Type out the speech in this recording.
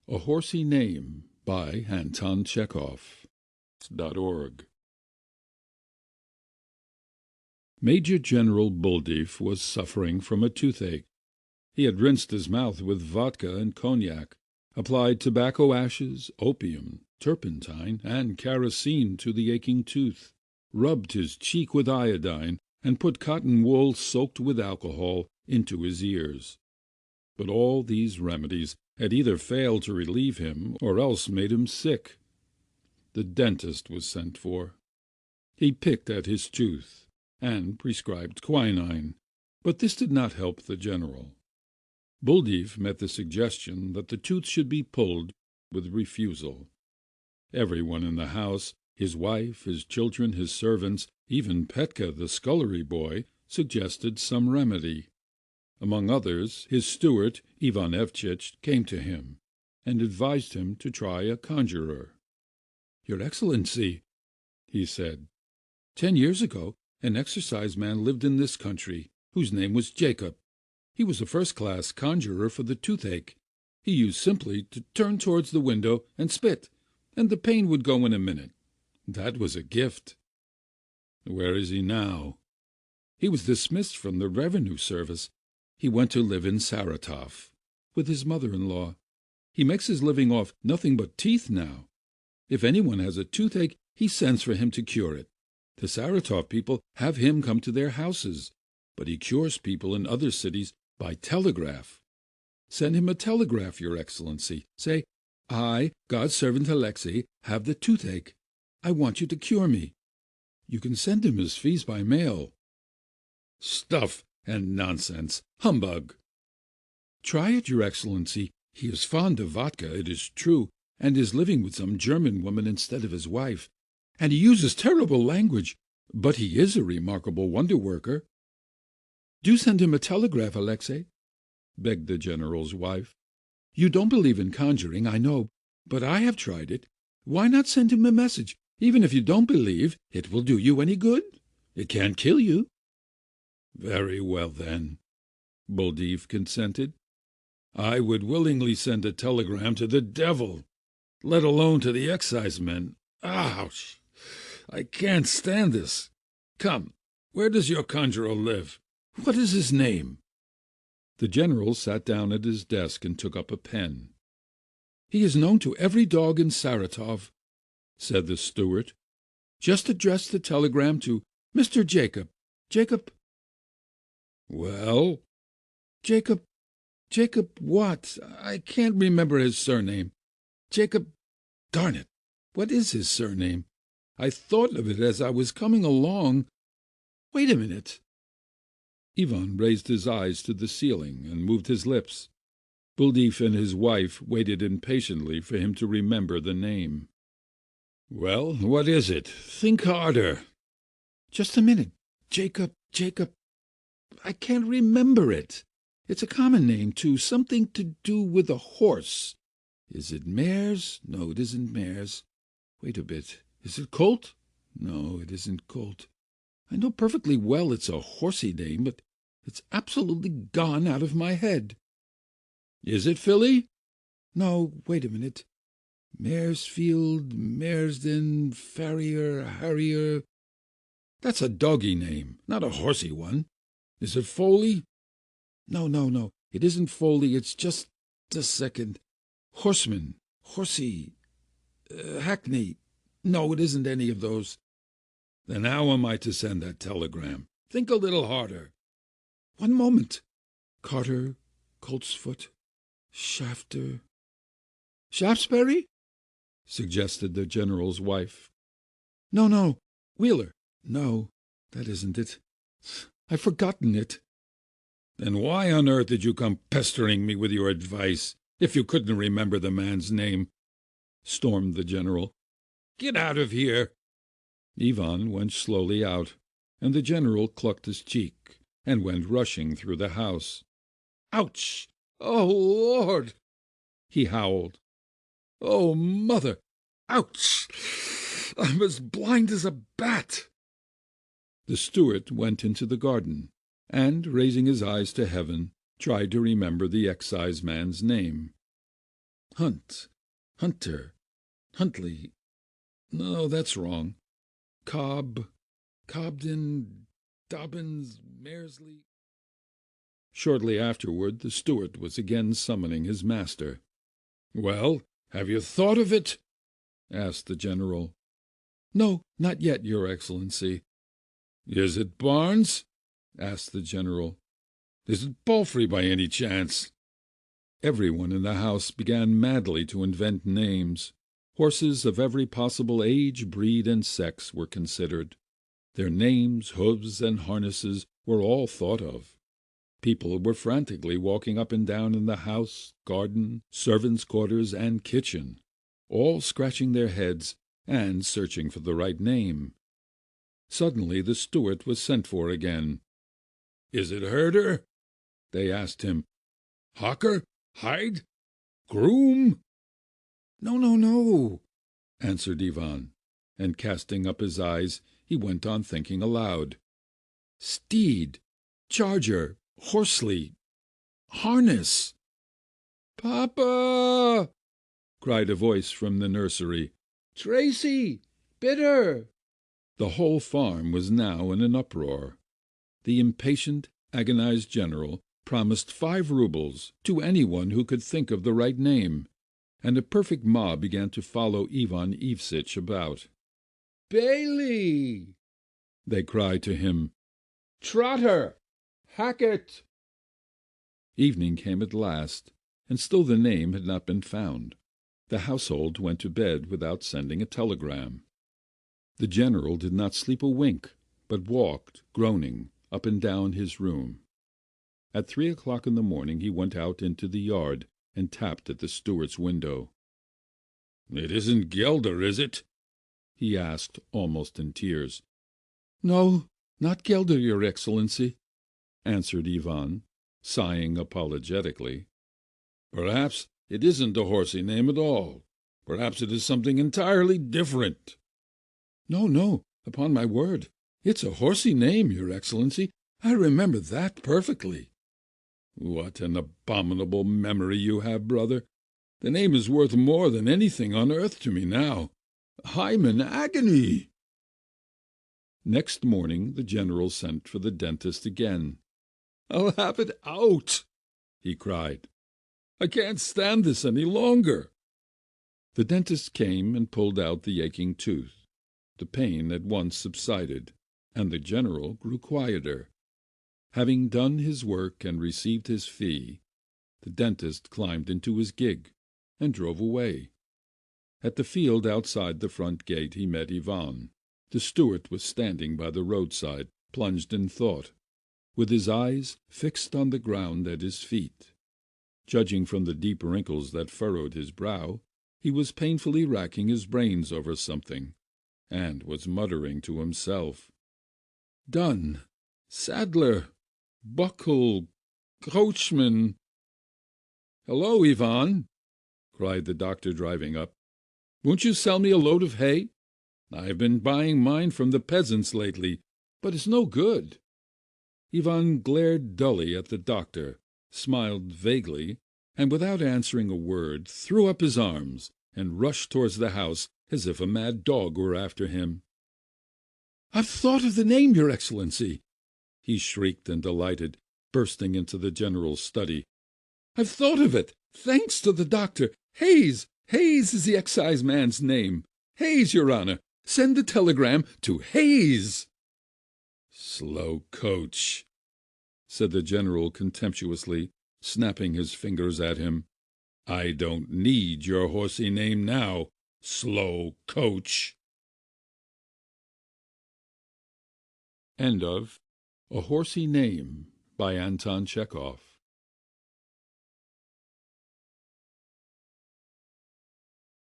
A Horsey Name by Anton Chekhov. .org. Major General Buldeeff was suffering from a toothache. He had rinsed his mouth with vodka and cognac, applied tobacco ashes, opium, turpentine, and kerosene to the aching tooth, rubbed his cheek with iodine, and put cotton wool soaked with alcohol into his ears. But all these remedies had either failed to relieve him or else made him sick. The dentist was sent for. He picked at his tooth and prescribed quinine, but this did not help the general. Buldeeff met the suggestion that the tooth should be pulled with refusal. Everyone in the house, his wife, his children, his servants, even Petka the scullery boy, suggested some remedy. Among others, his steward, Ivan Evchitch, came to him and advised him to try a conjurer. "Your Excellency," he said, 10 years ago an exercise man lived in this country, whose name was Jacob. He was a first-class conjurer for the toothache. He used simply to turn towards the window and spit, and the pain would go in a minute. That was a gift." "Where is he now?" "He was dismissed from the revenue service. He went to live in Saratov with his mother-in-law. He makes his living off nothing but teeth now. If anyone has a toothache, he sends for him to cure it. The Saratov people have him come to their houses, but he cures people in other cities by telegraph. Send him a telegraph, Your Excellency. Say, 'I, God's servant Alexei, have the toothache. I want you to cure me.' You can send him his fees by mail." "Stuff and nonsense! Humbug!" "Try it, Your Excellency. He is fond of vodka, it is true, and is living with some German woman instead of his wife. And he uses terrible language, but he is a remarkable wonder-worker." "Do send him a telegraph, Alexei," begged the general's wife. "You don't believe in conjuring, I know, but I have tried it. Why not send him a message? Even if you don't believe, it will do you any good. It can't kill you." "Very well, then," Buldeeff consented. "I would willingly send a telegram to the devil, let alone to the excisemen. Ouch! I can't stand this. Come, where does your conjurer live? What is his name?" The general sat down at his desk and took up a pen. "He is known to every dog in Saratov," said the steward. "Just address the telegram to Mr. Jacob. Jacob—" "Well?" "Jacob what? I can't remember his surname. Jacob— Darn it! What is his surname? I thought of it as I was coming along. Wait a minute." Ivan raised his eyes to the ceiling and moved his lips. Buldeeff and his wife waited impatiently for him to remember the name. "Well, what is it? Think harder." "Just a minute. Jacob. I can't remember it. It's a common name, too, something to do with a horse. Is it Mares? No, it isn't Mares. Wait a bit. Is it Colt? No, it isn't Colt. I know perfectly well it's a horsey name, but it's absolutely gone out of my head." "Is it Filly?" "No, wait a minute. Maresfield, Maresden, Farrier, Harrier. That's a doggy name, not a horsey one. Is it Foley?" No, it isn't Foley. It's just a second. Horseman, Horsey, Hackney. No, it isn't any of those." "Then how am I to send that telegram? Think a little harder." "One moment. Carter, Coltsfoot, Shafter—" "Shaftesbury?" suggested the general's wife. No, Wheeler. No, that isn't it. I've forgotten it." "Then why on earth did you come pestering me with your advice, if you couldn't remember the man's name?" stormed the general. "Get out of here!" Ivan went slowly out, and the general clucked his cheek and went rushing through the house. "Ouch! Oh, Lord!" he howled. "Oh, Mother! Ouch! I'm as blind as a bat!" The steward went into the garden, and, raising his eyes to heaven, tried to remember the exciseman's name. Hunt, Hunter, Huntley. No, that's wrong. Cobb, Cobden, Dobbins, Maresley. Shortly afterward the steward was again summoning his master. "Well, have you thought of it?" asked the general. "No, not yet, your Excellency." "Is it Barnes?" asked the general. "Is it Palfrey by any chance?" Everyone in the house began madly to invent names. Horses of every possible age, breed, and sex were considered. Their names, hoofs, and harnesses were all thought of. People were frantically walking up and down in the house, garden, servants' quarters, and kitchen, all scratching their heads and searching for the right name. Suddenly the steward was sent for again. "Is it Herder?" they asked him. "Hocker? Hyde? Groom?" "No, no, no," answered Ivan, and casting up his eyes he went on thinking aloud. "Steed, charger, Horsey, harness." "Papa!" cried a voice from the nursery. "Tracy! Bitter!" The whole farm was now in an uproar. The impatient, agonized general promised 5 roubles to anyone who could think of the right name, and a perfect mob began to follow Ivan Evsitch about. "Bailey!" they cried to him. "Trotter! Hackett!" Evening came at last, and still the name had not been found. The household went to bed without sending a telegram. The general did not sleep a wink, but walked, groaning, up and down his room. At 3 o'clock in the morning he went out into the yard and tapped at the steward's window. "It isn't Gelder, is it?" he asked, almost in tears. "No, not Gelder, your Excellency," answered Ivan, sighing apologetically. "Perhaps it isn't a Horsey name at all. Perhaps it is something entirely different." "No, no, upon my word, it's a Horsey name, your Excellency. I remember that perfectly." "What an abominable memory you have, brother! The name is worth more than anything on earth to me now. I'm in agony." Next morning the general sent for the dentist again. "I'll have it out!" he cried. "I can't stand this any longer." The dentist came and pulled out the aching tooth. The pain at once subsided, and the general grew quieter. Having done his work and received his fee, the dentist climbed into his gig and drove away. At the field outside the front gate he met Ivan. The steward was standing by the roadside, plunged in thought, with his eyes fixed on the ground at his feet. Judging from the deep wrinkles that furrowed his brow, he was painfully racking his brains over something, and was muttering to himself. "Dunn, saddler, buckle, coachman." "Hello, Ivan!" cried the doctor, driving up. "Won't you sell me a load of hay? I've been buying mine from the peasants lately, but it's no good." Ivan glared dully at the doctor, smiled vaguely, and without answering a word threw up his arms and rushed towards the house as if a mad dog were after him. "I've thought of the name, your Excellency!" he shrieked in delight, bursting into the general's study. "I've thought of it, thanks to the doctor. Hayes! Hayes is the exciseman's name. Hayes, your honor! Send the telegram to Hayes!" "Slow coach!" said the general contemptuously, snapping his fingers at him. "I don't need your horsey name now, slow coach!" End of A Horsey Name by Anton Chekhov.